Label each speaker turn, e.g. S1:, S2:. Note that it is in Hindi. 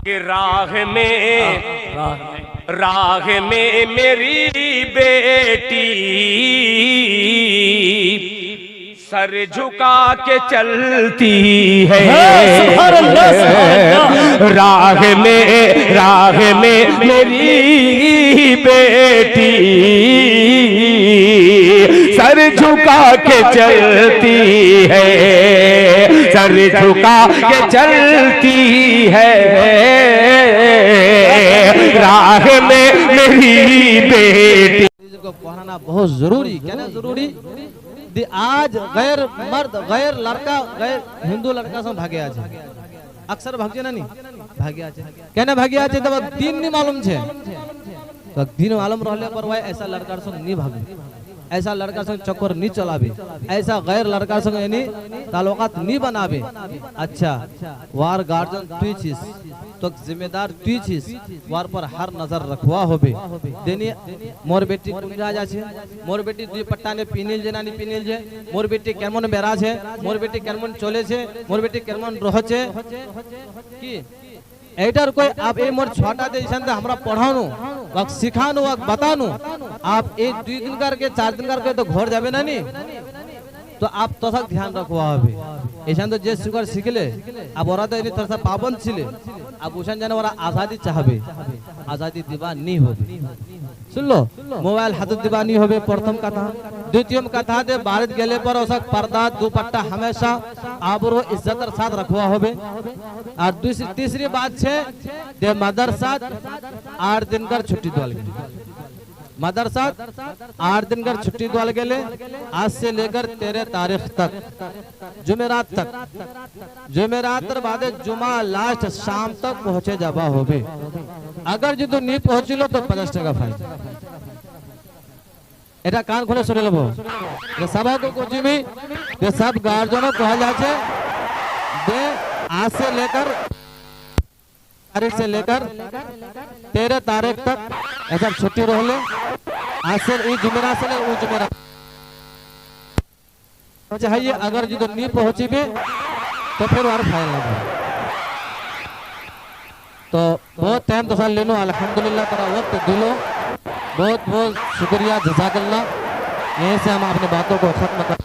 S1: कि राह में मेरी बेटी सर झुका के चलती है। राह में मेरी बेटी सर झुका के चलती है, सर झुका के चलती है। राह में मेरी बेटी
S2: को पढ़ाना बहुत जरूरी। क्या ना जरूरी? आज गैर मर्द, गैर लड़का, गैर हिंदू लड़का सब भागे आज अक्सर भागे ना नहीं भागे आज क्या ना भागे आज तब दिन नहीं मालूम छे तो दिन मालूम रहले पर वह ऐसा लड़का संग नहीं भागे, ऐसा लड़का संग चक्कर नहीं चलावे, ऐसा गैर लड़का संग यानी ताल्लुकात नहीं बनावे। अच्छा वार गार्जियन तू चीज तो जिम्मेदार तू चीज वार पर हर नजर रखवा होबे। देनी मोर बेटी कुंजा जाछे, मोर बेटी दुई पट्टा ने पिनिल जे नानी पिनिल जे, मोर बेटी केमन बेरा छे, मोर बेटी केमन चले छे, मोर बेटी केमन रहे की एटर कोई आप ए मोर छोटा दे जैसे हमरा पढ़ानो वक्त सिखानो वक्त बतानो आप एक 2 दिन करके 4 दिन करके तो घर जाबे ना नहीं तो आप तो तक ध्यान रखवा होबे। ऐसा तो जे सुगर सिखले अब ओरा तो इनी थोड़ा पाबंद छिले अब उसन जाने ओरा आजादी चाहबे, आजादी दिबा नहीं होबे। सुन लो मोबाइल हाथ दिबा नहीं होबे प्रथम कथा। द्वितीय कथा दे भारत गेले पर ओसक पर्दा दुपट्टा हमेशा आबरो इज्जतर साथ रखवा होबे। और तीसरी बात छे दे मदरसा 8 दिन कर छुट्टी दल मदरसा 8 दिन कर छुट्टी दल गेले आज से लेकर 13 तारीख तक जुमेरात तक, जुमेरात बाद जुमा लास्ट शाम तक पहुंचे जाबा होबे। अगर जो नहीं पहुंचलो तो 50 টাকা फाइन। এটা কান খুলে শুনে লব যে সভা को कुछ भी ये सब गार्जियनों कहा जाছে दे आज से लेकर तारीख से लेकर 13 तारीख तक ऐसा छुट्टी रहले। आज से ई जुमेरा से ले जुमेरा चाहिए। अगर जो नहीं पहुंचीबे तो फिर और फाइन लगे। तो बहुत टाइम तो साल लेनो अल्हम्दुलिल्लाह तेरा वक्त दिलो, बहुत बहुत शुक्रिया जज़ाकल्लाह। यहीं से हम अपनी बातों को खत्म कर